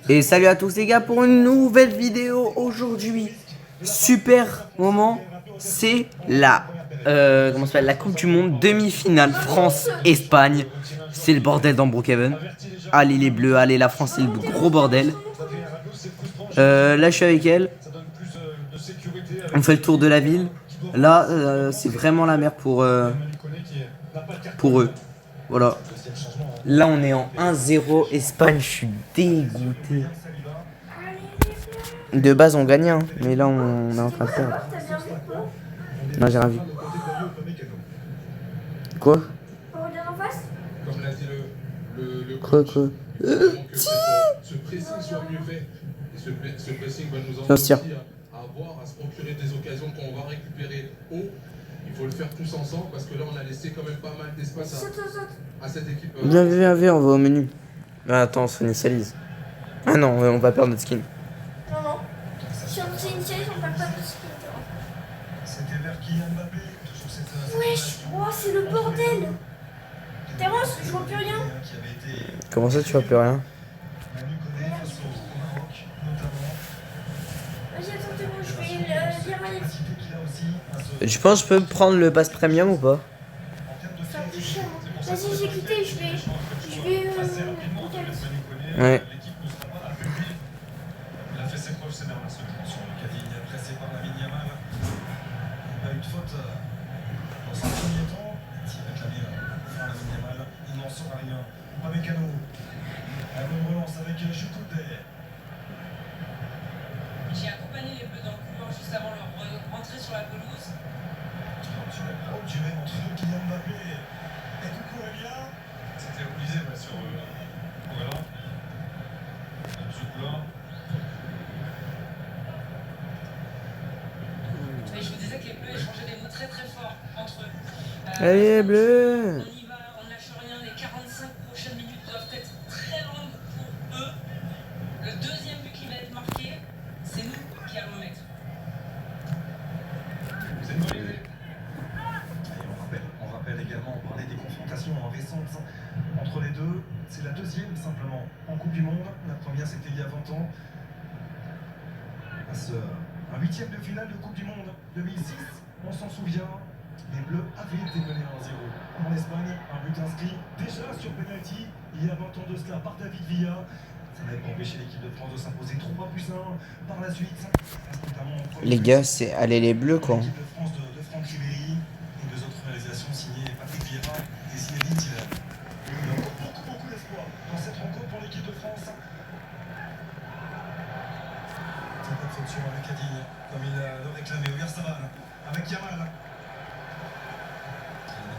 Et salut à tous les gars pour une nouvelle vidéo aujourd'hui. Super moment, c'est la comment ça s'appelle, la Coupe du Monde demi-finale France-Espagne. C'est le bordel dans Brookhaven. Allez les Bleus, allez la France, c'est le gros bordel. Là je suis avec elle. On fait le tour de la ville. Là c'est vraiment la merde pour eux. Voilà. Là on est en 1-0 Espagne, je suis dégoûté. De base on gagnait, hein, mais là on est en train de perdre. Non, j'ai rien vu. Quoi? Quoi? Ce pressing soit mieux fait. Et ce pressing va nous Ça se tire. emmener à avoir, à se procurer des occasions qu'on va récupérer haut. Il faut le faire tous ensemble parce que là on a laissé quand même pas mal d'espace à cette équipe. Viens, on va au menu. Ah, atton se initialise. Ah non, on va perdre notre skin. Non, non. Si on s'initialise, on perd pas de skin. C'était vers Kylian Mbappé. Wesh, oh, c'est le bordel. Terence, je vois plus rien. Comment ça, tu vois plus rien? Vas-y, attends, c'est bon, je vais lire ma lettre. Je pense que je peux prendre le pass premium ou pas? Ça va plus cher. Vas-y, j'ai quitté, je vais. Ouais. Il a fait ses preuves ces dernières semaines sur le caddie, pressé par Lamine Yamal. Il a eu de faute dans un premier temps. S'il réclamait Lamine Yamal, il n'en saura rien. Upamecano. La bonne relance avec Jules Koundé. J'ai accompagné les Bleus dans le couloir juste avant leur rentrée sur la pelouse. Tu mets entre Kylian Mbappé et Cucurella. C'était obligé sur voilà. Ce coup-là. Et je vous disais que les Bleus échangeaient des mots très très forts entre eux. Allez, Bleu. On y va, on lâche rien. Les 45 prochaines minutes doivent être très longues pour eux. Le deuxième but qui va être marqué, c'est nous qui allons le mettre. C'est une bonne idée. On rappelle également, on parlait des confrontations récentes entre les deux. C'est la deuxième simplement en Coupe du Monde. La première c'était il y a 20 ans. Un huitième de finale de Coupe du Monde 2006. On s'en souvient. Les Bleus avaient été menés 1-0 en Espagne. Un but inscrit déjà sur penalty il y a 20 ans de cela par David Villa. Ça n'avait pas empêché l'équipe de France de s'imposer 3-1 par la suite. Les gars, c'est aller les Bleus quoi. L'équipe de France de Franck Ribéry et deux autres réalisations signées Patrick Vieira et Zinedine Zidane. Il y a encore beaucoup d'espoir dans cette rencontre pour l'équipe de France. C'est pas de faute sur Cadine, comme il le réclamait. Oyarzabal avec Yamal.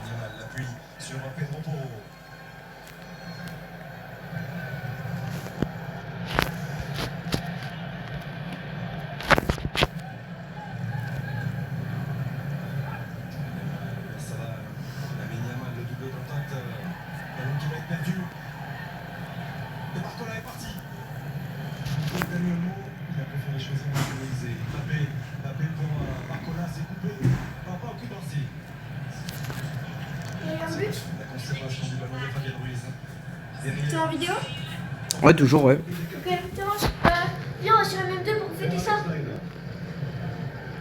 Yamal l'appuie sur Pedro Porro. T'es en vidéo? Ouais, toujours, ouais. Ok, Terence, viens, on va sur MM2 pour fêter ça.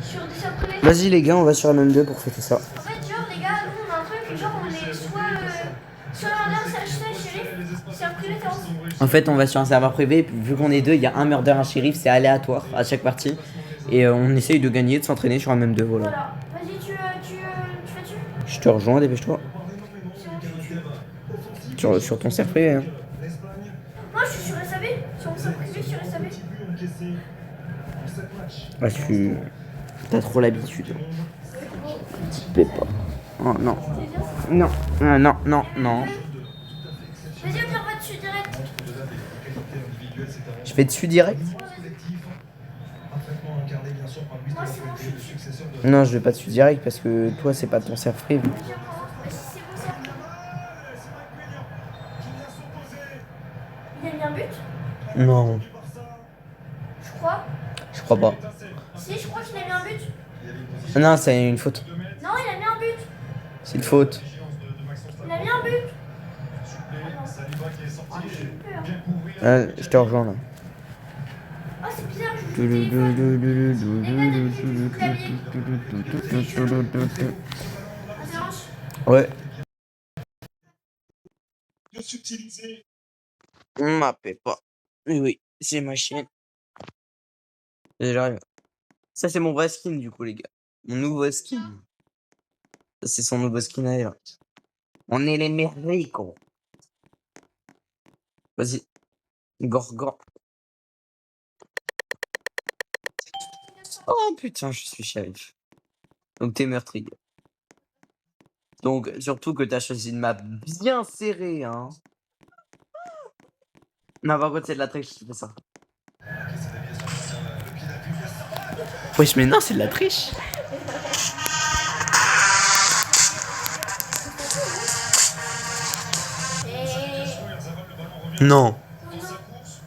Sur des privés. Vas-y les gars, on va sur MM2 pour fêter ça. En fait, genre, les gars, nous on a un truc, genre, on est soit murder, shérif, c'est un privé, Terence. En fait, on va sur un serveur privé. Vu qu'on est deux, il y a un murder, un shérif, c'est aléatoire à chaque partie. Et on essaye de gagner, de s'entraîner sur MM2, voilà. Voilà, vas-y, tu fais dessus. Je te rejoins, dépêche-toi. C'est bon, Sur ton serveur privé, hein. moi, je suis sur SAV, sur mon serveur privé, sur SAV. Ouais, t'as trop l'habitude. Tu peux pas. Oh non. Non. Ah, non, non, non. Vas-y, on va dessus direct. Je fais dessus direct? Moi, c'est bon, je suis dessus. Non, je vais pas dessus direct parce que toi, c'est pas ton serveur privé. Vas-y, c'est bon, ça. Il a mis un but? Non, Je crois. je crois pas. Si, je crois qu'il a mis un but. Non, c'est une faute. Non, il a mis un but. C'est une faute. Il a mis un but. Ah, j'ai eu peur. Je te rejoins là. Oh, c'est bizarre, je joue au téléphone. Intervention. Ouais. De subtiliser. On m'appelle pas. Oui, oui, c'est ma chienne. Et j'arrive. Ça, c'est mon vrai skin, du coup, les gars. Mon nouveau skin. Ça, c'est son nouveau skin à elle. On est les merveilles, gros. Vas-y. Gorgon. Oh putain, je suis shérif. Donc t'es meurtrier. Donc surtout que t'as choisi une map bien serrée, hein. Non, par contre, c'est de la triche, je fais ça. Wesh, mais non, c'est de la triche. Non. Dans sa course,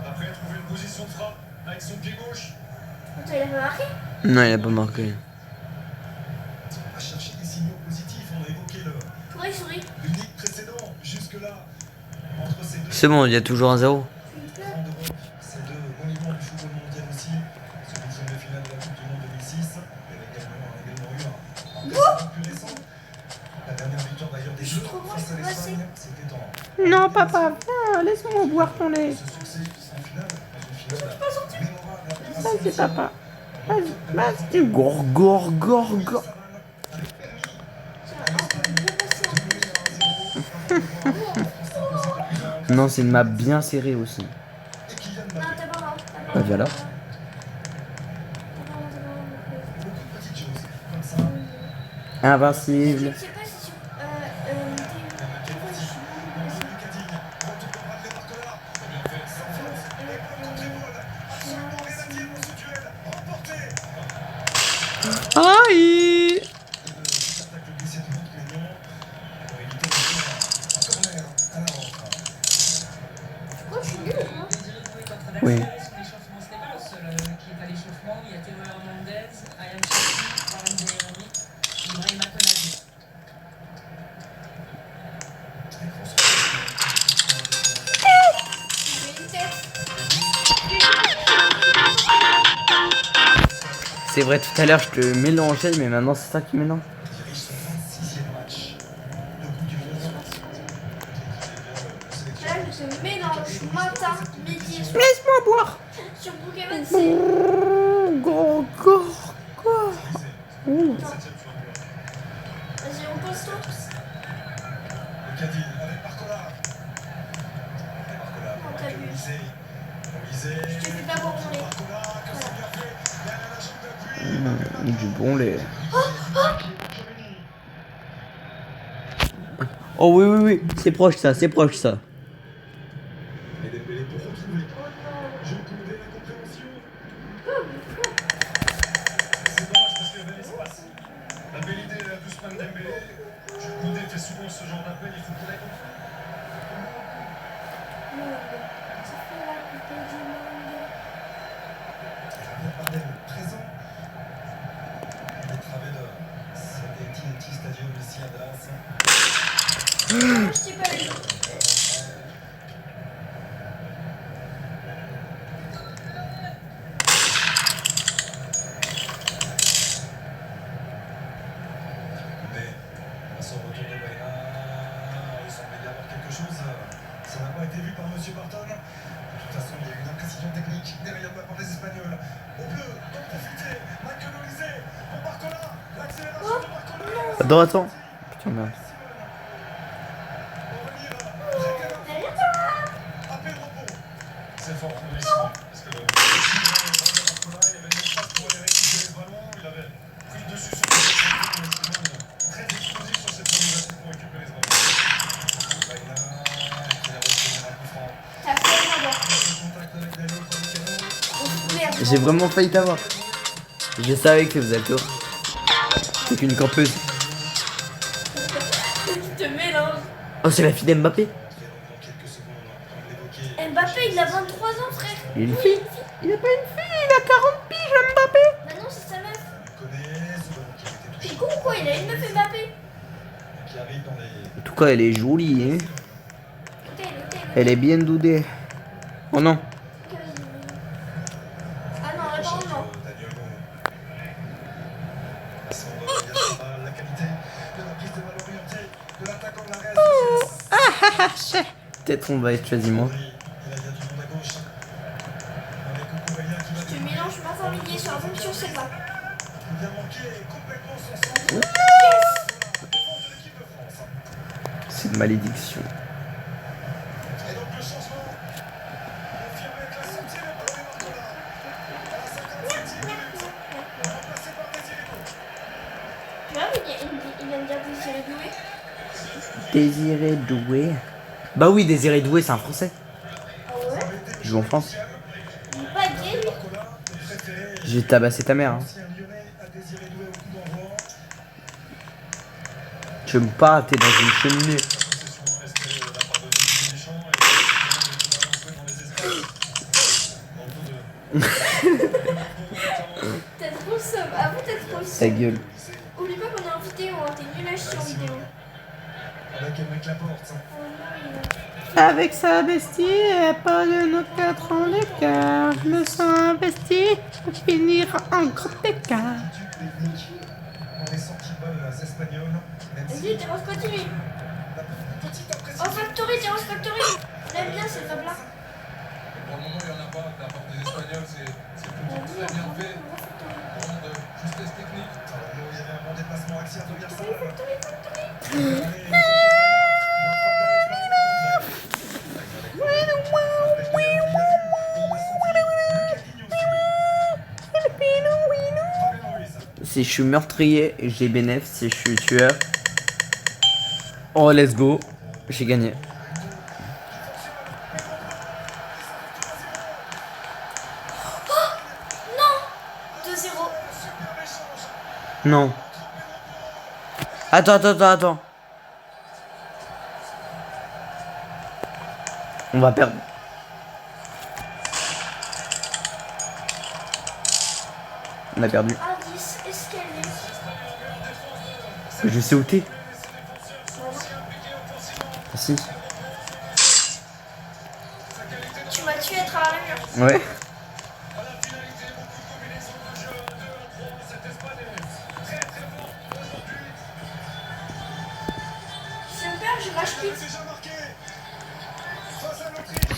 après trouver une position de frappe avec son pied gauche. Tu l'as pas marqué? Non, il a pas marqué. On va chercher des signaux positifs. On a évoqué Souris. l'unique précédent. Jusque-là, entre ces deux C'est bon, il y a toujours un 0. grands d'Europe, ces deux monuments du football mondial aussi, ce huitième de finale de la Coupe du Monde 2006, il y avait également eu un précédent plus récent. La dernière victoire d'ailleurs des Bleus face à l'Espagne, c'était en Non, papa, viens, laisse-moi boire ton lait. ce succès en finale, dans une finale mémorable. Vas-y, papa. Vas-y. Gorgor. Non, c'est une map bien serrée aussi. Non, t'as pas marqué. Bah, voilà. Petites choses comme ça. Invincible. Je sais pas si sur. Aïe. Pourquoi je suis nul, moi? Oui. Son échauffement, c'était pas le seul qui est à l'échauffement. Il y a Théo Hernandez, Ayam Chafi, Warren Zaïre, Ibrahima Konaté. J'ai une tête. C'est vrai, tout à l'heure, je te mélangeais, mais maintenant, c'est ça qui mélange. Dirige son 26e match de Coupe du Monde. Là, je te mélange matin, midi et soir. Laisse-moi boire. Sur Pokémon, c'est. Gorgor. Vas-y, on pose toi. Le Cadil avec Barcola. Non, t'as vu. On lisait. Je te fais d'abord mon lait. Barcola, que c'est bien fait. Derrière la jambe d'appui. Du bon lait. Oh oui, c'est proche ça. Et Dembélé pour retrouver. Je connais la compréhension. C'est dommage parce qu'il y avait l'espace. La belle idée est d'Ousmane Dembélé. Jules Koundé fait souvent ce genre d'appel, il faut qu'il aille comprendre. Javier Bardem présent. Au travers de cet AT&T Stadium ici à Dallas. Je t'ai pas eu. Koundé, à son retour de Bayna, il semblait y avoir quelque chose. Ça n'a pas été vu par Monsieur Barton. De toute façon, il y a eu une imprécision technique derrière la part des Espagnols. Au bleu, donc profiter. Michael Olise pour Barcola. L'accélération de Barcola. Attends. Putain, merde. C'est fort, parce que Barcola, il avait l'espace pour aller récupérer le ballon. Il avait pris dessus sur le ballon. Très explosif sur cette organisation pour récupérer ce ballon. Bayna, qui a reçu un coup franc. T'as fait d'abord. Contact avec Daniel Upamecano. Merde. J'ai vraiment failli t'avoir. Je savais que vous êtes tort. C'est qu'une campeuse. Tu te mélanges. Oh, c'est la fille d'Mbappé. Dans quelques secondes, comme l'évoquait. Mbappé, il a 23 ans, frère. Il est une fille. Il a pas une fille, il a 40 piges, Mbappé. Bah non, c'est sa meuf. Il connaît ce ballon qui a été touché. T'es con ou quoi? Il a une meuf Mbappé. Qui arrive dans les. En tout cas, elle est jolie, hein. Ok, Elle est bien doudée. Oh non. vas-y. peut-être on va être quasiment. Et là, il y a du monde à gauche. Avec Cucurella qui va Tu mélanges ma famille sur un même sur cette map. bien manquer complètement son centre. Yes. Défense de l'équipe de France. C'est une malédiction. Et donc le changement confirmé avec la sortie de Paul Marcola. À la 57e minute. Remplacé par Désiré Doué. Tu vois, il vient de dire Désiré Doué. Désiré Doué. Bah oui, Désiré Doué, c'est un Français. Ah ouais. Il joue en France. Il est pas gay, lui. Marcola, le préféré. J'ai tabassé ta mère. Hein. L'ancien lyonnais a Désiré Doué au coup d'envoi. Tu veux me pas, t'es dans une cheminée. T'as trop le seum. Ah bon, t'as trop le Ta seum. gueule. Oublie pas qu'on est en vidéo, hein. T'es nul à chier en vidéo. Avec Emeric Laporte. Oh non, il a... Avec sa bestie, et pas de nos 4 ans d'écart. Je me sens investi pour finir en grand écart. Technique. On est sorti de balle espagnoles. Même si Vas-y, Terence continue. la petite Oh, imprécision. Factory, Terence Factory. On aime bien cette table-là. Pour le moment, il n'y en a pas. De la part des Espagnols, c'est plutôt très bien fait. Vraiment de justesse technique. Il y avait un bon déplacement axial de Bielsa. Factory, Factory. Si je suis meurtrier, j'ai bénéf. Si je suis tueur. Oh, let's go. J'ai gagné. Non 2-0. Non. Attends. On va perdre. On a perdu. Indice, escalier. Je sais où t'es. Ah, si. Tu m'as tué à travers le mur. Ouais. Si on perd, je rage quitte.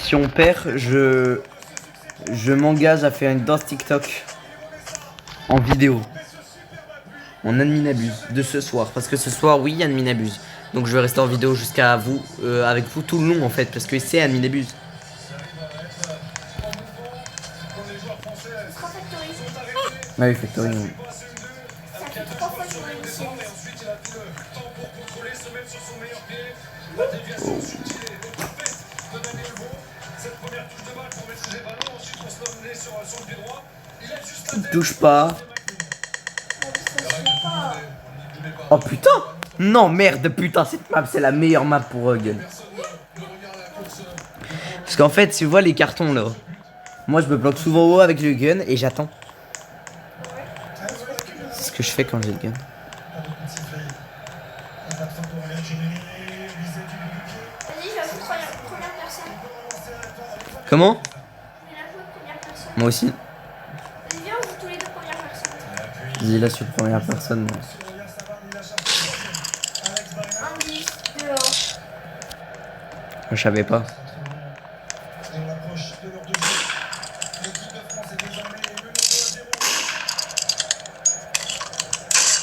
Si on perd, je m'engage à faire une danse TikTok en vidéo. En admin abuse de ce soir. Parce que ce soir, oui, admin abuse. Donc je vais rester en vidéo jusqu'à vous, avec vous tout le long en fait. Parce que c'est admin abuse. On sera Factory. Ouais, Factory. Oui. Ça fait 3 fois sur le lycée. Touche pas. Oh putain. Non, merde, putain, cette map, c'est la meilleure map pour gun. Parce qu'en fait, tu vois les cartons là. Moi, je me bloque souvent haut avec le gun et j'attends. C'est ce que je fais quand j'ai le gun. Vas-y, je vais foutre première personne. Comment? Je vais la foutre première personne. Moi aussi. Vas-y, viens, on joue tous les deux première personne. Vas-y, là sur première personne. Moi. Indice, dehors. Moi, je savais pas. Et on approche de l'heure de jeu. L'équipe de France est désormais menée 2-0.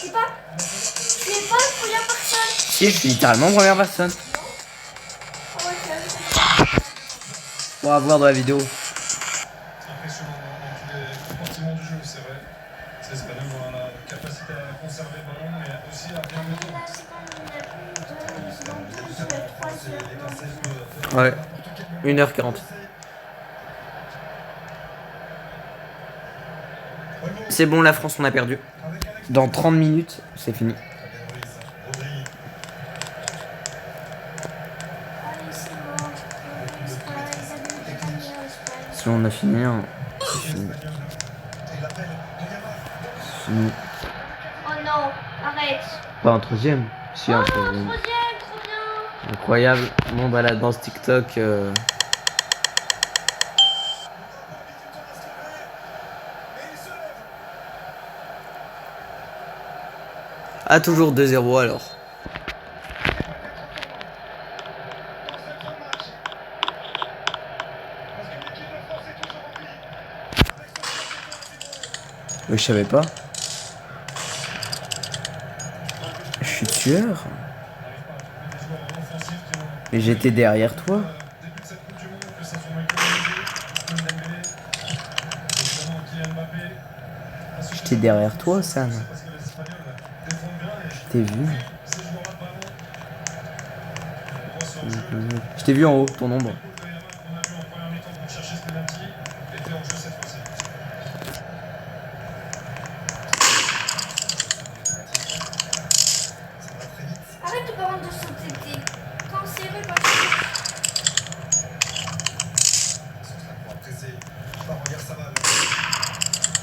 Tu es pas première personne. Si, je suis littéralement première personne. Ah ouais, tu as vu. Pour avoir de la vidéo. Impressionnant dans tous les compartiments du jeu, c'est vrai. C'est Espagnols ont la capacité à conserver le ballon, mais aussi à bien le Là, c'est quand il y a plus de secondes, je fais 3 heures. Ouais. 1h40. C'est bon, la France, on a perdu. Dans 30 minutes, c'est fini. Allez, c'est bon. Espagne. Si on a fini, hein, c'est fini. Fini. Oh non, arrête. Pas un troisième. Si, un troisième. Troisième, trop bien. Incroyable. Bon, bah la danse TikTok. Ah, toujours 2-0 alors. Je savais pas. Je suis tueur. Mais j'étais derrière toi. J'étais derrière toi, Sam. Je t'ai vu. Je t'ai vu en haut, ton ombre. Arrête de parler de sauter. Quand c'est vrai, pas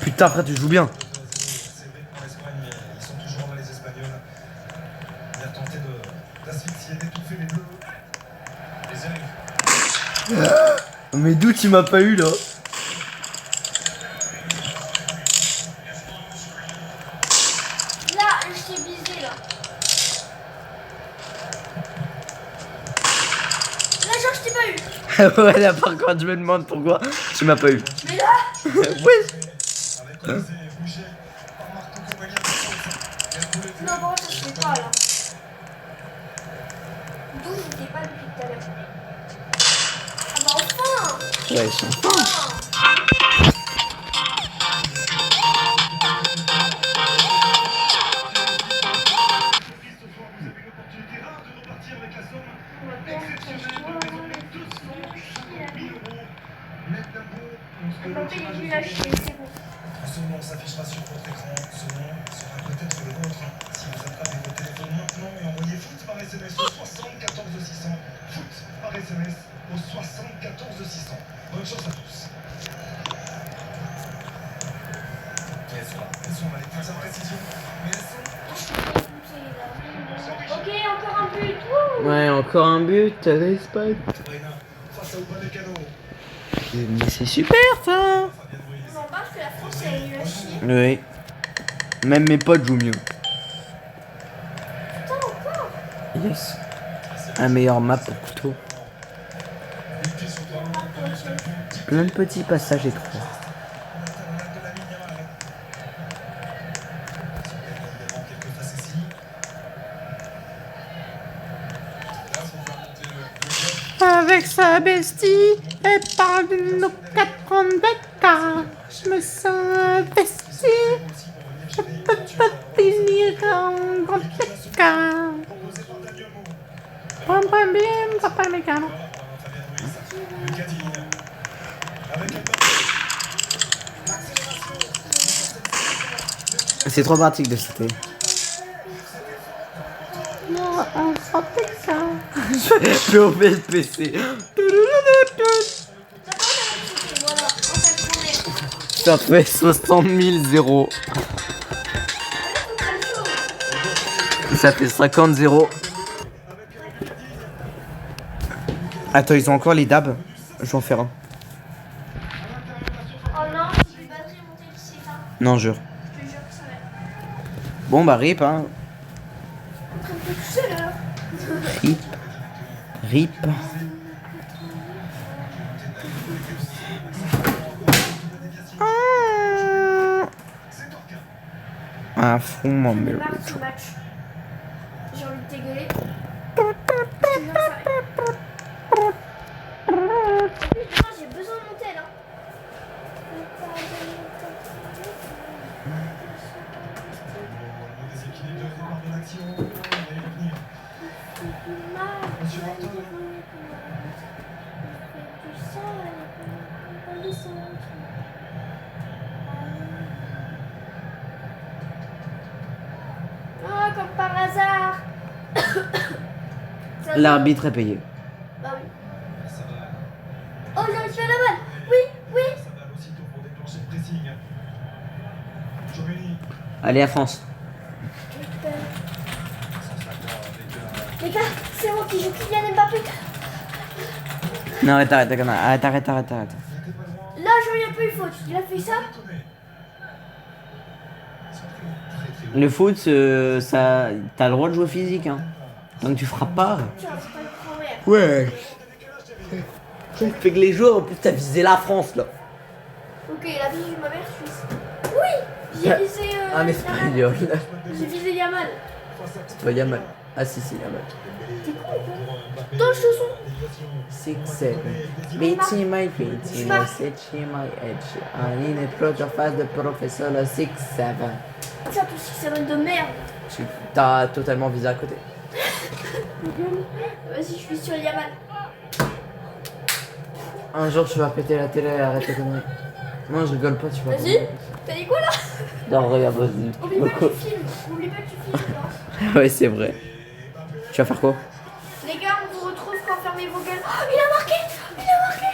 Putain, frère, tu joues bien. C'est vrai que pour l'Espagne, ils sont toujours là, les Espagnols. Il a tenté d'asphyxier, d'étouffer les Bleus. Les arrive. Mais d'où tu m'as pas eu là? là, je t'ai visé là. Là, genre, je t'ai pas eu. Ouais, là par contre, je me demande pourquoi tu m'as pas eu. Mais là, Oui. Avec Olysée et Boucher par Marco Cavagna de Sousa. Et un boulet de non, bon, ça se fait pas là. D'où j'étais pas depuis tout à l'heure. Ah bah enfin. Ouais, je suis Enfin. ce soir, vous avez une opportunité rare de repartir avec la somme exceptionnelle de désormais 250 000 euros. Net d'impôt, lorsque le Mbappé, il est tirage nul au à sort chier, est c'est bon. Son nom s'affichera sur votre écran. Ce nom sera peut-être le vôtre. Si vous attrapez vos téléphones maintenant et envoyez foot par SMS au 74 600. Foot par SMS au 74 600. Bonne chance à tous. Elles sont là, les points à précision. Mais elles sont... Ok, encore un but. Wouh. Ouais, encore un but, l'Espagne. Reina face à Upamecano. Mais c'est super ça. Fabien Ruiz. Non, parce que la France, elle est nulle à chier. Oui. Même mes potes jouent mieux. Putain, encore. Yes. Un meilleur map pour couteau. Les pieds sur le ballon. Plein de petits passages étroits. De la ligne Yamal. Également quelques facéties. Là, faut faire monter le Avec sa bestie et par nos 4 ans d'écart, je me sens investi. Je peux pas finir en grand écart. Proposé par Daniel Mo. Comprends bien, papa mécano. Fabien Ruiz. Lucadine. Avec Mbappé. L'accélération. C'est trop pratique de citer. Non, on sentait que ça. Je vais au PC. Voilà, on s'est tourné. Ça fait 60 000 0. Ça fait 50 0. Attends, ils ont encore les dabs. Je vais en faire un. Oh non, j'ai une batterie montée d'ici là. Non, jure. Je te jure que ça va. Bon, bah, rip, hein. En train de faire tout seul alors. Rip. Rip. À fond, mon J'en ai bébé. marre de ce match. J'ai envie de dégueuler. Sinon, ça va. En plus, demain, j'ai besoin de monter là. Le déséquilibre au départ de l'action. Il va y revenir. Monsieur Martin. Ah, comme par hasard. Ça va. L'arbitre est payé. Bah oui. Ça va. Oh, j'ai réussi à la balle. Oui, oui. Ça va aussitôt pour déclencher le pressing. Giovanni. Allez, à France. Je récupère. Sans savoir avec Les gars, c'est moi qui joue Kylian Mbappé. Non, arrête. Arrête. Il était pas loin. Là, je n'y a pas eu faute. Il a fait ça. Connaît. Ils sont très très Le foot, ça, t'as le droit de jouer physique, hein. Donc tu frappes pas. Tiens, c'est pas une première. Ouais. Fait que les joueurs, en plus, t'as visé la France, là. Ok, la vie de ma mère suisse. Oui. J'ai visé Un Yamal. espagnol. J'ai visé Yamal. C'est pas Yamal. Ah si, c'est Yamal. T'es con ou quoi? Dans le chausson. 6, 7. Beating my feet, in a setting my edge. In a protophase de professeur 6, 7. Tiens, tout ce qui s'appelle de merde. Tu t'as totalement visé à côté. Vas-y, je suis sur Yamal. Un jour, tu vas péter la télé et arrête tes conneries. Non, je rigole pas, tu vas. Vas-y. T'as dit quoi là? Non, regarde, vas-y. Oublie pas que tu filmes. Oublie pas que tu filmes. Hein. Ouais, c'est vrai. Tu vas faire quoi? Les gars, on vous retrouve quand fermez vos gueules. Oh, il a marqué! Il a marqué!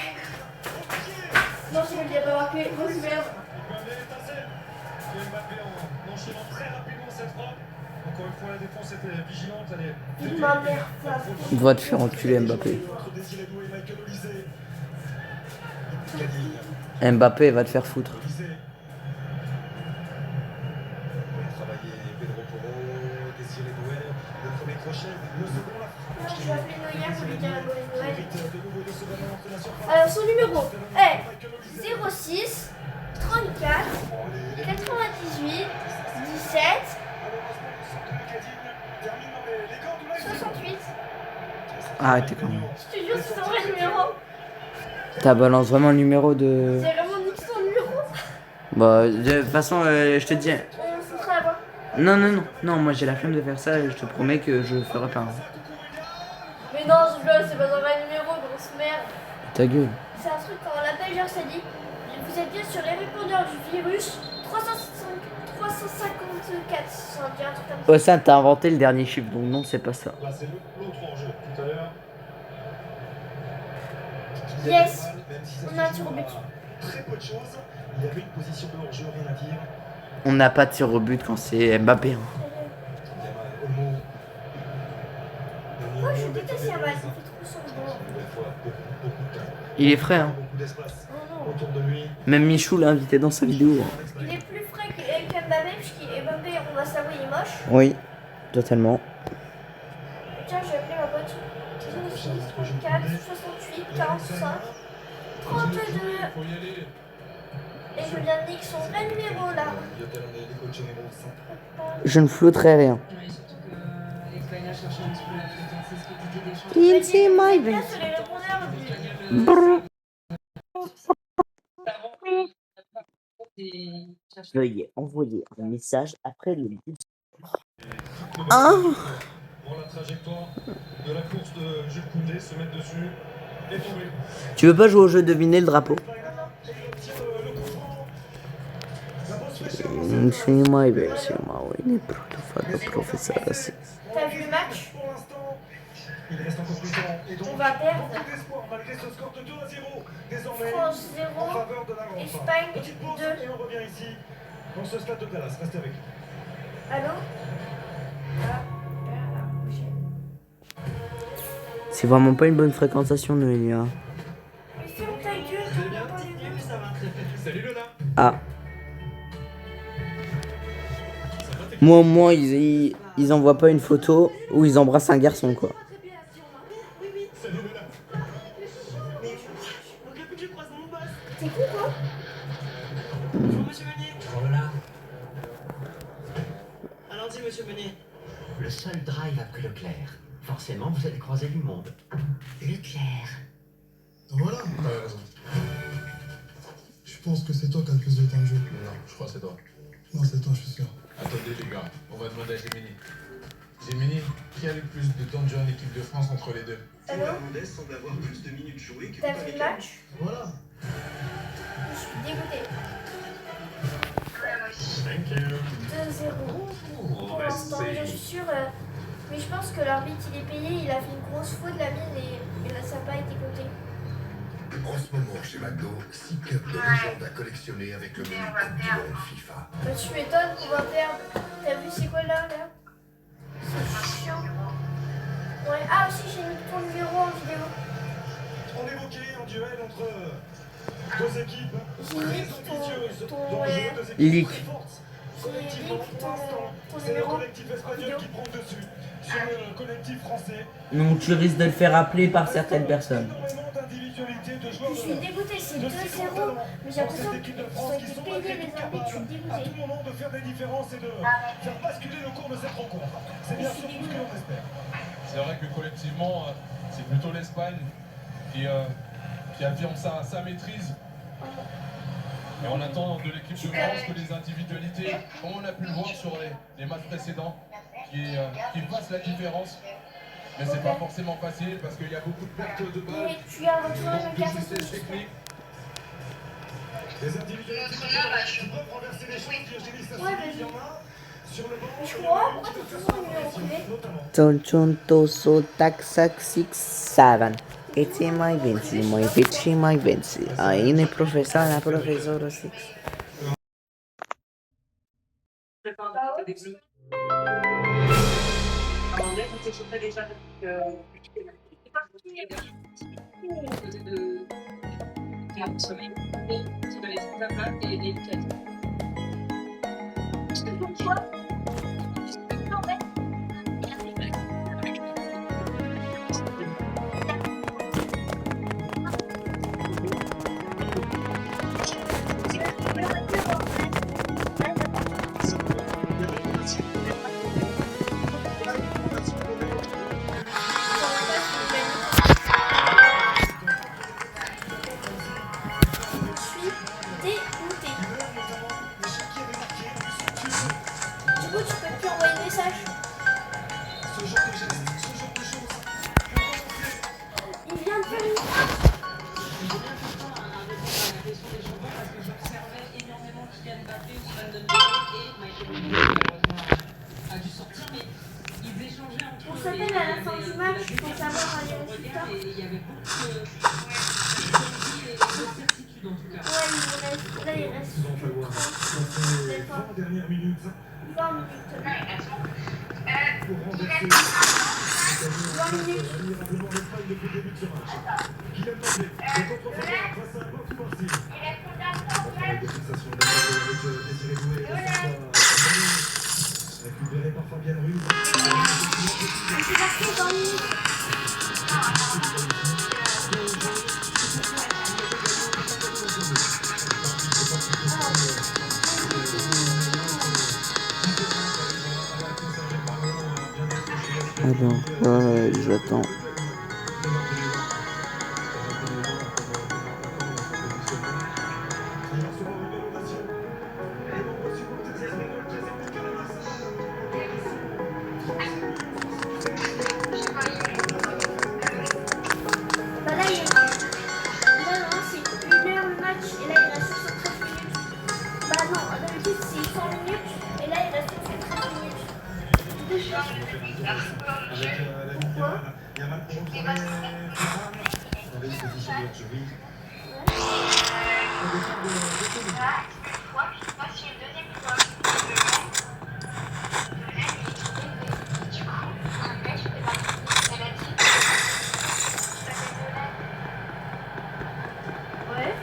Non, c'est lui qui a pas marqué. Oh, c'est merde. Mbappé en enchaînant très rapidement cette frappe. Encore une fois, la défense était vigilante. Elle est Il m'a merde. Il doit te faire enculer, Mbappé. entre Désiré Doué et Michael Olysée. Mbappé va te faire foutre. Olysée. Travailler Pedro Porro, Désiré Doué. Le premier crochet, le second la frappe. Je vais appeler Noël pour lui dire la bonne Noël. Mérite de nouveau de se battre entre la surface. Alors, son numéro est Michael Olysée. 06 34 98 17 68. Ah, t'es con. Je te jure, c'est son vrai numéro. T'as balance vraiment le numéro de. C'est vraiment nique son numéro. Bah, de toute façon, je te dis. On se sera là-bas. Non, non, non. Non, moi j'ai la flemme de faire ça et je te promets que je ferai pas. Mais non, ce jeu, c'est pas son vrai numéro, grosse merde. Ta gueule. C'est un truc quand on l'appelle, genre ça dit vous êtes bien sur les répondeurs du virus 354. Ça dit un truc comme ça. Oh, ça, t'as inventé le dernier chiffre, donc non, c'est pas ça. Là, c'est l'autre enjeu tout à l'heure. Yes, on a un tir au but. Très peu de choses. Il y avait une position de hors-jeu, rien à dire. On n'a pas de tir au but quand c'est Mbappé. Hein. Olmo. Moi je déteste Yamal, il fait trop sombre. Il est frais, hein. Beaucoup d'espace Oh non. autour de lui. Même Michou l'a invité dans sa vidéo. Hein. Il est plus frais qu'Mbappé, puisqu'Mbappé, on va savoir, il est moche. Oui, totalement. Tiens, je vais appeler ma pote. 06 34 68 45 32. Faut y aller. Et je viens de niquer son vrai numéro là. Je ne flouterai rien. Ouais, surtout que l'Espagne a cherché un petit peu la flotte, c'est ce que Didier Deschamps. Il my Bien sur les répondeurs du. Veuillez envoyer un message après le but. Ah. Pour la trajectoire de la course de Jules Koundé, se mettre dessus et tomber. Tu veux pas jouer au jeu deviner le drapeau? C'est my version, oui, professeur. T'as vu le match? Pour l'instant, il reste encore plus de temps et donc On va perdre. beaucoup d'espoir malgré ce score de 2-0 désormais France en 0, faveur de la Rome. Espagne Petite pause 2. et on revient ici dans ce stade de Dallas. Restez avec nous. Allô? Ah, la prochaine. C'est vraiment pas une bonne fréquentation, Noélia. Mais ferme ta gueule, t'as bien pas les deux. Salut Lola. Ah. Moi, ils envoient pas une photo où ils embrassent un garçon, quoi. T'es con quoi? Bonjour Lola. Allons-y, monsieur Meunier. Le seul drive a pris Leclerc. Forcément, vous êtes croisé du monde. Leclerc. Voilà. T'as raison. Je pense que c'est toi qui as le plus de temps de jeu. Non, je crois que c'est toi. Non, c'est toi, je suis sûr. Attendez les gars, on va demander à Gemini. Gemini, qui a le plus de temps de jeu en équipe de France entre les deux? Allô? semble avoir plus de minutes jouées que T'as vu le match? Voilà. Je suis dégoûtée. Thank you. 2-0 pour l'instant, mais je suis sûre. Mais je pense que l'arbitre il est payé, il a fait une grosse faute la mine et là ça n'a pas été compté. En ce moment, chez McDo, 6 cups de légende à collectionner avec le menu Coupe du Monde FIFA. Bah tu m'étonnes qu'on va perdre. T'as vu c'est quoi là? C'est chiant. Ouais. Ah aussi j'ai mis ton numéro en vidéo. On évoquait un duel entre deux équipes J'ai très mis ambitieuses ton dans le jeu, deux équipes Leak. très fortes. J'ai Collectivement, mis pour l'instant, ton c'est le numéro collectif espagnol vidéo. qui prend le dessus sur le collectif français. Donc tu risques de le faire appeler par certaines personnes. Énormément d'individus individualité de joueurs Je suis dégoûté, c'est 2-0, mais j'ai l'impression qu'ils ont été payés les arbitres, je suis à tout dégoûté. moment de faire des différences et de faire basculer le cours de cette rencontre. C'est bien sûr tout ce que l'on espère. C'est vrai que collectivement, c'est plutôt l'Espagne qui affirme sa maîtrise. Et on attend de l'équipe de France que les individualités, comme on a pu le voir sur les matchs précédents, qui fassent la différence. Mais c'est pas forcément facile parce qu'il y a beaucoup de pertes de balles, Mais tu as retrouvé manque le de café vitesse technique. Les individualités qui peuvent renverser les choses, Virginie, ça Ouais, il y en a sur le banc. Je crois, pourquoi t'as toujours le numéro privé? Tonchunto so taksak 6 7. Iti mai vinci, mai vici, mai vinci. Aine profesor, la profesor 6. On s'appelle à la fin du match pour savoir les résultats. Il y avait beaucoup de certitude en tout cas. Ouais, il reste 20 dernières minutes 20 minutes. pour renverser 20 minutes. admirablement l'Espagne depuis le début de ce match. Kylian Mbappé, le contre-frappeur face à un bloc sportif. Des fixations de avec Désiré Doué, récupéré par Fabien Ruiz. C'est parti, 20 minutes. Alors, j'attends. Bah là, non, c'est 1 heure le match et là il reste 13 minutes. Bah non, d'habitude c'est 100 minutes et là il reste 13 minutes. Deux choses. Avec la ligne Yamal pour retrouver Ferran. Avec une position de Jury. Au départ de Ouais.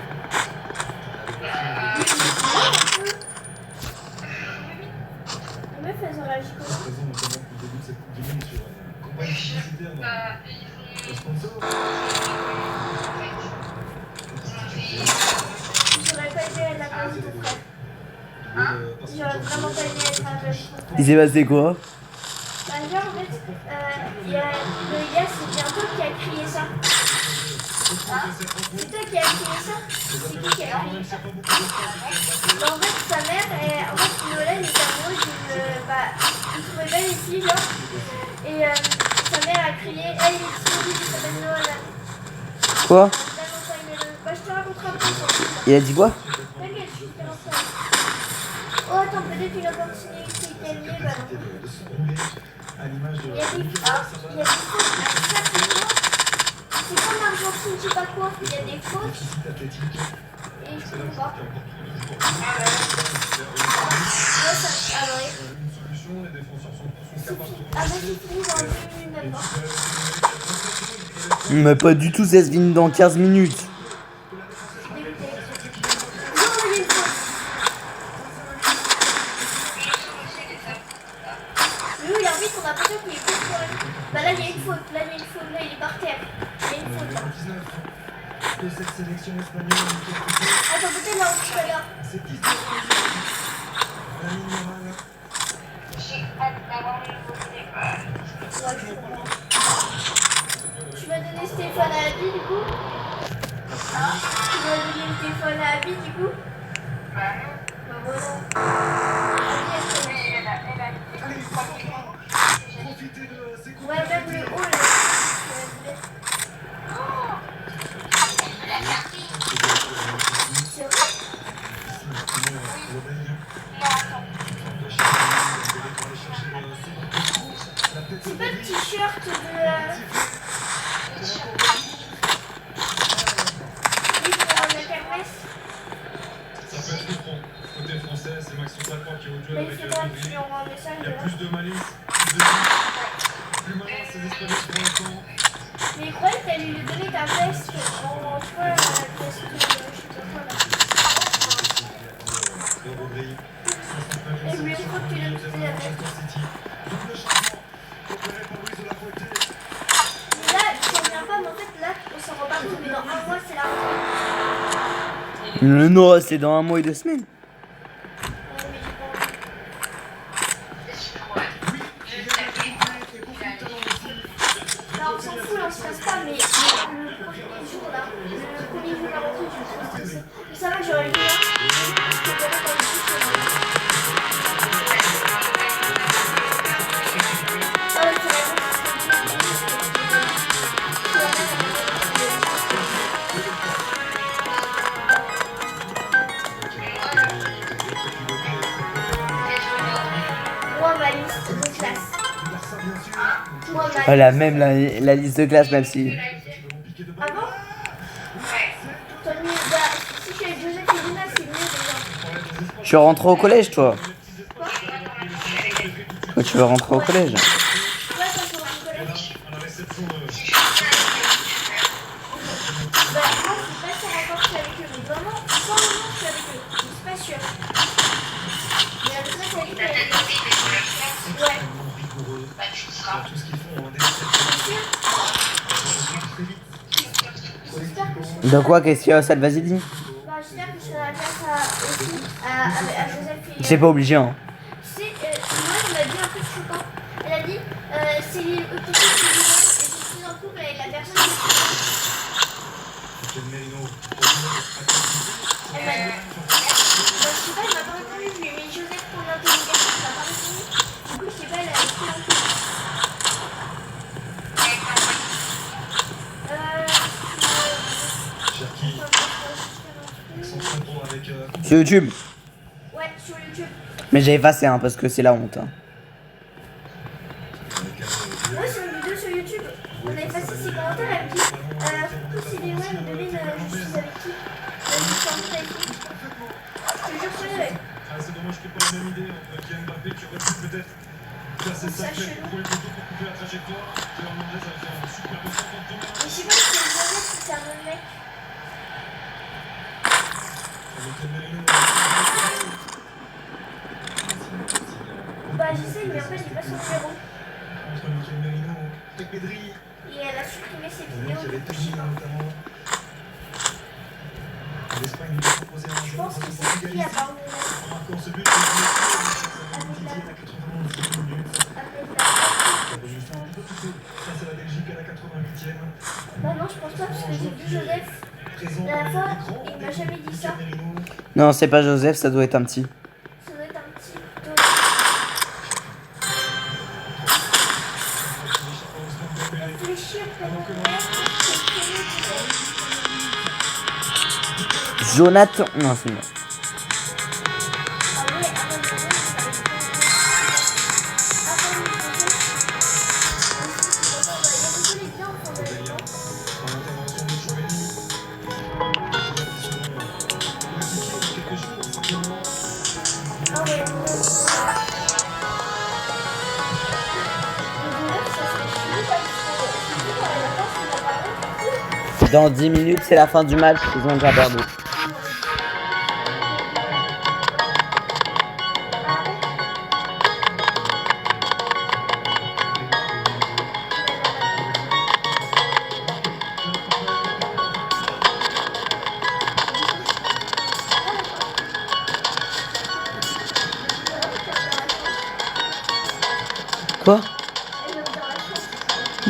Les meufs elles ont réagi comment? présent notamment depuis le début de cette Coupe du Monde sur une campagne publicitaire dans le sponsor. J'aurais pas aimé être à la place de ton frère. J'aurais vraiment pas aimé être à la place de ton frère. Il s'est passé quoi? Bah genre en fait, y a le gars, c'est bien toi qui a crié ça. C'est toi qui a crié ça? C'est qui qui a crié ça? Bah, en fait, sa mère, en fait, Noël est amoureux d'une... Bah, il trouvait belle les filles, genre. Et sa mère a crié, hey, il s'appelle Noël. Quoi? Bah, je te raconterai après. Il a dit quoi? T'inquiète, je te raconterai. Oh, attends, peut-être qu'il a continué, qu'il était lié, bah non. À l'image de Il y a des fautes, il y a des fautes à chaque fois. C'est comme l'Argentine, je sais pas quoi. Il y a des fautes. Et je comprends pas. Ouais, ça. Ah ouais. une solution, les défenseurs sont capables de Ah bah c'est fini dans 2 minutes maintenant. Mais pas du tout, ça se finit dans 15 minutes. Dégoûté. Non, il y a une faute. Nous, l'arbitre, on a l'impression qu'il est plus pour elle. Bah là, il y a une faute. Là, il y a une faute. Là, il est par terre. Il y a une faute là. que cette sélection espagnole est quelque chose. Attends, peut-être là, tout à l'heure. C'est 19 Lamine Yamal. Ouais, je comprends. Tu m'as donné ce téléphone à Abby, du coup? Hein? Tu m'as donné le téléphone à Abby, du coup? Bah voilà. Abby, elle connaît. Allez, profitez de ces coups. Ouais, même le haut, là. C'est vrai? C'est pas le t-shirt de... Oui, pour la kermesse. Ça peut être frustrant. Côté français, c'est Maxime Lacroix qui est au duel Mais il avec faudra que tu Pedri. lui envoies un message Il y a de là. plus de malice, plus de vie. Plus malin, ces Espagnols pour l'instant. Mais il croyait que t'allais lui donner ta veste en... Tu vois, la veste de... Je sais pas quoi, là. Et je lui ai dit que tu l'as mis la veste. Mais là, tu reviens pas, mais en fait, là, on s'en rend pas compte, mais dans un mois, c'est la rentrée. Non, c'est dans 1 mois et 2 semaines. Ouais, mais j'ai pas envie. Là, on s'en fout, là, on stresse pas, mais le premier jour, là, le premier jour de la rentrée, je suis trop stressée. Mais ça va, j'aurais le Moi, ma liste de classe. Moi, ma Elle a même la liste de classe, même si. Ah bon? T'as mis, bah, si je suis avec Joseph et Luna, c'est mieux déjà. Tu veux rentrer au collège, toi? Quoi? Toi, tu veux rentrer au collège? Ouais, quand tu rentres au collège. À la réception, Bah, moi, je suis pas sûre encore que je suis avec eux, mais vraiment, sans le nom, je suis avec eux. Je suis pas sûre. Mais la maîtresse a dit qu'elle est... Ouais. Tout ce qu'ils font en J'espère que je serai... De quoi? Qu'est-ce qu'il y a, ça? Vas-y, dis. Bah, j'espère que je serai à la place aussi à Joseph et... C'est pas obligé, hein. Tu sais, moi, elle m'a dit un truc choquant. Elle a dit, c'est les autobus qui et je suis en couple avec la personne qui... Elle m'a dit... Bah, je sais pas, elle m'a pas répondu. Je lui ai mis Joseph pour l'interrogation, elle m'a pas répondu. Du coup, je sais pas, elle a écrit un truc. Sur YouTube. Ouais, sur YouTube. Mais j'ai effacé, hein, parce que c'est la honte. Hein. Moi, sur une vidéo sur YouTube, on a effacé ses commentaires. Elle me dit, coucou, c'est Léo, devine, je suis avec qui? Je suis en couple avec qui? Je te jure, c'est vrai. c'est dommage qu'il n'y ait pas la même idée entre Kylian Mbappé qui aurait pu peut-être faire ses 5 mètres, contrôler le poteau pour couper la trajectoire. Théo Hernandez a fait un superbe centre de Mais je sais pas si c'est le Joseph ou c'est un autre mec. Bah, j'essaie, mais en fait, j'ai pas son numéro. Entre Michael Merino et Pedri. Et elle a supprimé ses Il y vidéos. avait Du coup, je Pedri sais pas. notamment. L'Espagne lui a proposé un Je jeu pense que face au c'est qui à Portugal. part En nous marquant ce but, il a avec la... à 91 minutes. avec la... Ça va juste un peu plus tôt face à la Belgique à la 88e. Bah non, je pense pas, parce que j'ai vu Joseph Présent la dans fois, l'écran, il m'a jamais dit ça. Michael Merino. Non, c'est pas Joseph, ça doit être un petit. Ça doit être un petit... Réfléchir, peut-être. Jonathan. Non, c'est moi. Ah ouais, avant de mourir, ça va être avant de mourir. Il y a des gens en fond de l'écran. En intervention de Chouameni. Quelques jours, simplement. Ah ouais, le Joseph, ça serait chelou parce que je sais pas, la place, il va parler. Dans 10 minutes, c'est la fin du match. Ils ont déjà perdu.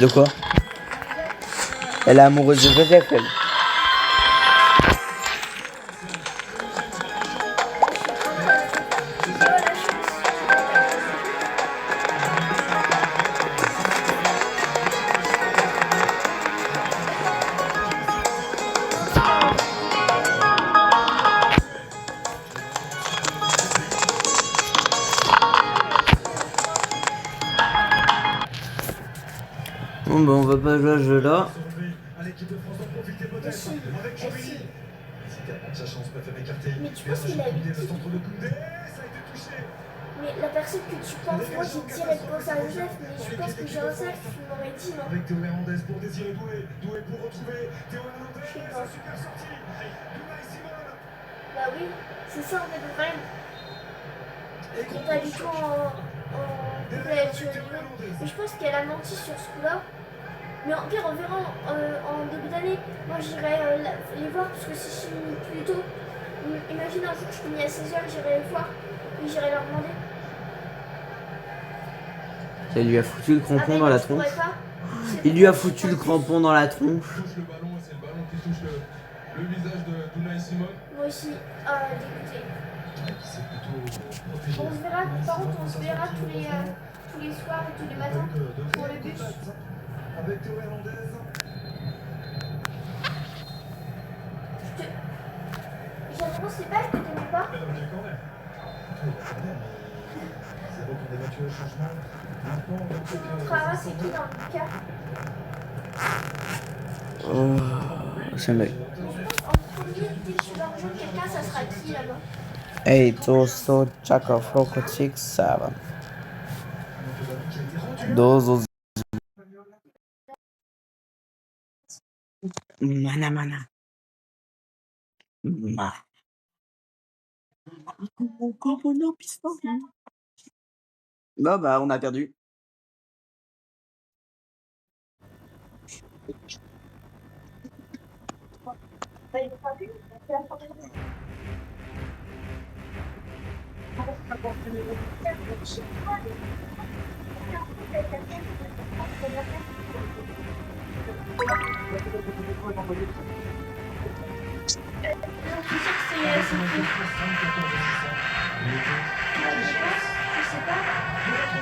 De quoi? Elle est amoureuse de Joseph, elle. Bon bah on va pas jouer à ce jeu là. À l'équipe de France d'en profiter peut-être avec Chouamini. C'est tellement de sa chance, préfère écarter. Mais tu penses qu'il a eu Le qui? centre de Koundé, ça a été touché. Mais la personne que tu penses, moi j'ai direct pensé à Joseph, mais je pense que Joseph, tu m'aurais dit non. Avec Théo Hernandez pour Désiré Doué. Doué pour retrouver Théo Hernandez. Je sais pas. Super sortie. Unai Simon. Bah oui, c'est ça en fait le problème. Et On est pas du tout en couple avec Chouamini. Mais je pense qu'elle a menti sur ce coup-là. Mais en pire, on verra en début d'année. Moi j'irai les voir parce que si je finis plus tôt, imagine un jour que je finis à 16h, j'irai les voir et j'irai leur demander. Ça lui a foutu le crampon dans la tronche. C'est Il lui a foutu le crampon dans la tronche. touche le ballon, c'est le ballon qui touche le visage d'Unai Simon. Moi aussi, dégoûté. C'est plutôt protégé. On se verra, par contre, on se verra tous les soirs et tous les matins pour le bus. Avec Théo Hernandez. J'avoue, c'est pas que t'aimais pas. C'est vrai qu'on a battu le changement. Maintenant, on va Mon travail, c'est qui dans le cas? Oh, c'est mec. En premier, dès que tu vas rejoindre quelqu'un, ça sera qui là-bas? 8, 8, 6, 7. Dos, mana, mana. Ma. Bah, on a perdu. Je sais pas.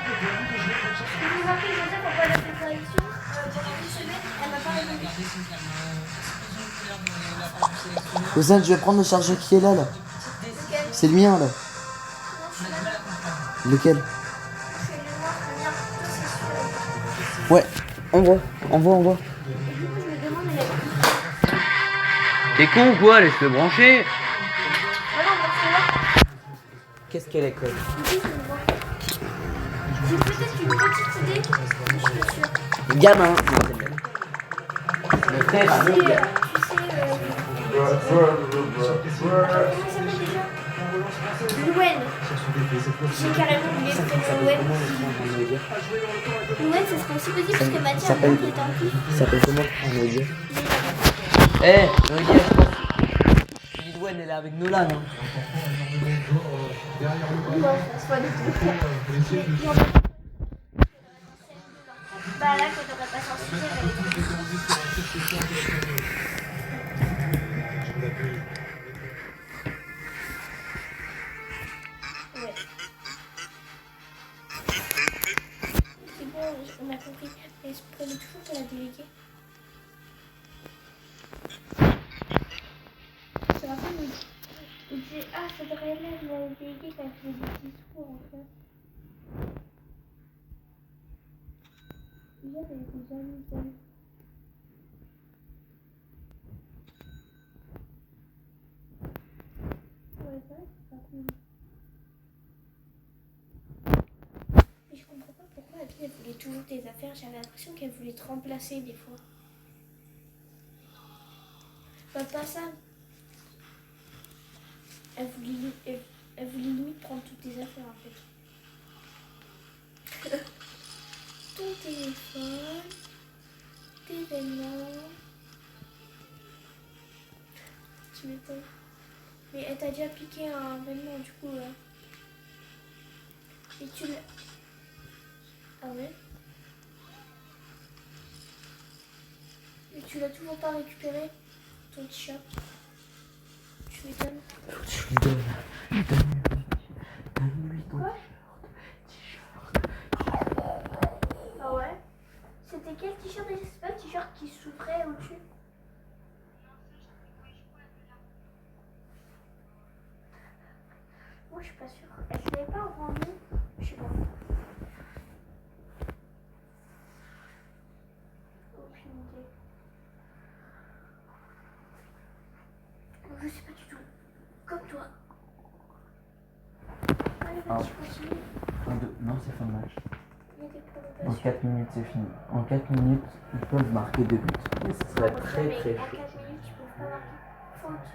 J'ai remarqué Joseph en parlant de traduction pendant une semaine, elle m'a pas répondu. Cousin, je vais prendre le chargeur qui est là. Lequel? C'est le mien là. Non, je suis là. Lequel? Je suis le noir, le mien. Toi, c'est celui-là. Ouais, envoie. Et du coup, je me demande, elle a dit. T'es con ou quoi? Laisse-le brancher. Voilà, on va se là. Qu'est-ce qu'elle est conne? J'ai peut-être une petite idée, mais je suis pas sûre. Gamin. Le frère a Tu sais, le gars. comment il s'appelle déjà? Louen. J'ai carrément oublié le prénom Louen. Louen, ça serait aussi possible parce que Mathieu a s'appelle- était en plus. Il s'appelle comment? On va dire. Eh, Lidwen, elle est avec Nolan. Hein. Non, c'est pas du tout. Non. Bah là, quand on va pas s'en souvenir, elle est trop ouais. C'est bon, on a compris. Mais je prenais toujours pour la déléguée. C'est la femme, il disait, ah, faudrait l'être la déléguée quand elle faisait des discours en fait. Hier, elle était jalouse d'elle. Ouais, ça, c'est pas cool. Mais je comprends pas pourquoi elle voulait toujours tes affaires. J'avais l'impression qu'elle voulait te remplacer des fois. Bah, pas ça. Elle voulait limite prendre toutes tes affaires en fait. Ton téléphone, tes vêtements. Tu m'étonnes. Mais elle t'a déjà piqué un vêtement du coup là. Et tu l'as. Ah ouais? tu l'as toujours pas récupéré, ton t-shirt. Tu lui donnes. Je lui donne. Donne-lui ton Quoi? Ah ouais? C'était quel t-shirt déjà? C'est pas le t-shirt qui s'ouvrait au-dessus? Moi je suis pas sûre. Elle se l'avait pas rendu? Je sais pas. Aucune idée. Je sais pas du tout. Comme toi. Allez, Ah. vas-y, continue. Non, c'est fin de match. Il y a des En prolongations. 4 minutes, c'est fini. En 4 minutes, ils peuvent marquer 2 buts. Mais ce serait Mais très très en chaud. 4 minutes, tu peux pas marquer. Faute.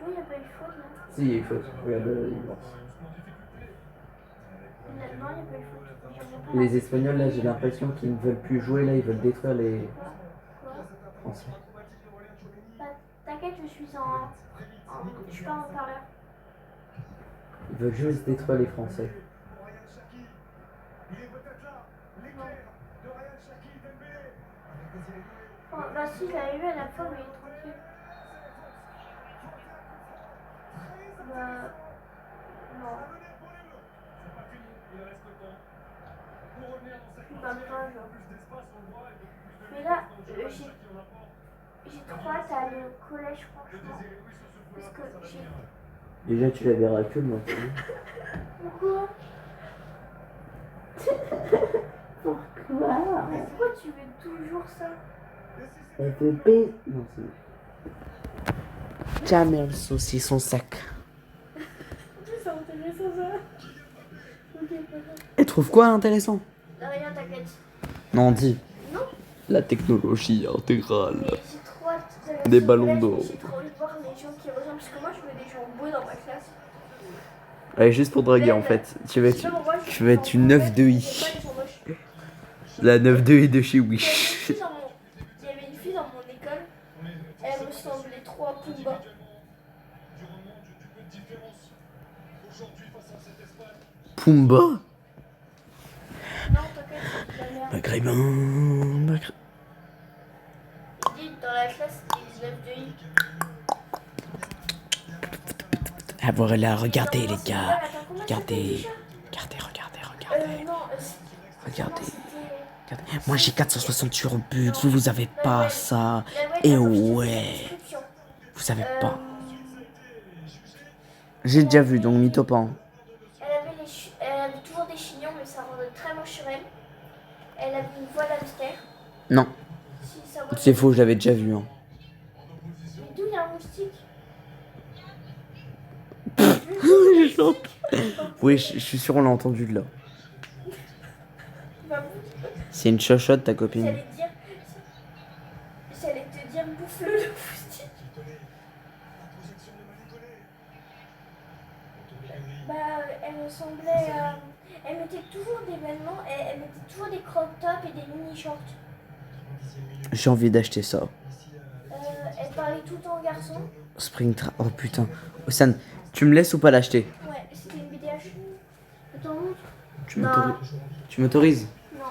Oui, il n'y a pas eu faute là. Si, il y a eu faute. Regarde, il lance. Non, il n'y a pas eu faute. Les Espagnols, là, j'ai l'impression qu'ils ne veulent plus jouer. Là, ils veulent détruire les Quoi? Français. Bah, t'inquiète, je suis je suis pas en parleur. Ils veulent juste détruire les Français. Oh, bah si, je l'avais vu à la fin, mais tranquille. Bah... Non. Bah, pas, genre. Mais là, j'ai trop hâte à aller au collège, franchement. Parce que j'ai... Déjà, tu la verras que maintenant. Pourquoi? Pourquoi? Mais pourquoi tu veux toujours ça? Elle fait baiser. Non, c'est bon. Jamais le saucisson sac. C'est intéressant ça. Ok, pas grave. Elle trouve quoi intéressant? Rien, t'inquiète. Non, dis. Non. La technologie intégrale. Mais j'ai trop hâte de Des ballons d'eau. J'ai trop envie de voir les gens qui ressemblent. Parce que moi, je veux des gens beaux dans ma classe. Ouais, juste pour draguer en fait. Tu vas être une 9 de I. La 9 de I de chez Wish. Il y avait une fille dans mon école. Elle ressemblait trop à Pumba. Pumba? Non, t'inquiète, c'est de la merde. Maghrébin. Il dit dans la classe, c'était 19 de I. Ah voilà, regardez les Attends, gars. comment ça Regardez. s'appelle déjà Regardez. Non, Regardez. c'était... Regardez. Moi j'ai 468 buts, vous avez pas ouais. ça. Ouais, Et attends, je te fais la ouais, description. vous avez Euh, pas. J'ai déjà vu, donc mytho pas. Hein. Elle avait toujours des chignons, mais ça rendait très moche sur elle. Elle avait une voix d'hamster. Non, Si, sa voix c'est faux, je l'avais déjà vu. Hein. Mais d'où il y a un moustique? Oui, je suis sûr on l'a entendu de là. Bah, C'est une chochotte ta copine. j'allais te dire bouffe-le le moustique. Bah, elle ressemblait à... Elle mettait toujours des vêtements, elle mettait toujours des crop tops et des mini-shorts. J'ai envie d'acheter ça. Elle parlait tout le temps aux garçons. Springtrap. Oh putain. Osan, tu me laisses ou pas l'acheter? Ouais, c'était une BDH. Attends, montre. Tu m'autorises? Non.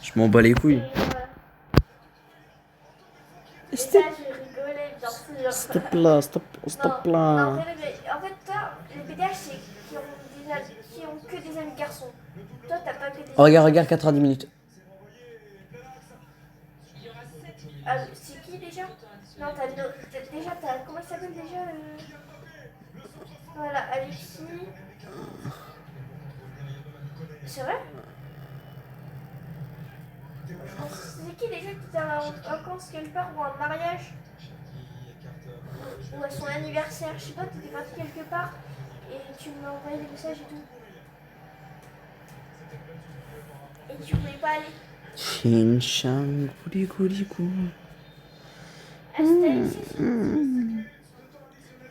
Je m'en bats les couilles. Et voilà. Et ça, je rigolais, bien sûr. Stop là, stop Non, là. en fait, toi, les BDH, c'est qui ont que des amis garçons. Toi, t'as pas que des Oh, regarde, 4h10 minutes. Ah, c'est qui déjà? Non, comment il s'appelle déjà Voilà, Alexis. C'est vrai? C'est qui déjà qui était en vacances quelque part ou en mariage? Ou à son anniversaire, je sais pas, t'étais parti quelque part et tu m'as envoyé des messages et tout. Et tu voulais pas aller. Chin chan, gouli gouli gou. Ah, c'était Alexis?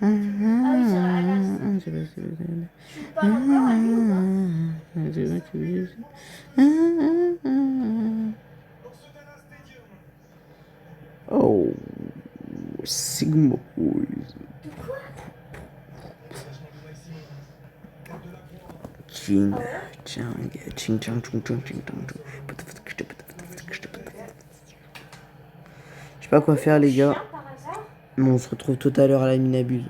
Ah oui, c'est vrai, Alas. Tu parles encore à lui ou pas? Oh, Sigma Boys. De quoi? Ching chang, ching chang, chung chung, ching chang, chung. sais pas quoi faire les gars. Chien, par hasard. Mais on se retrouve tout à l'heure à la Minabuse.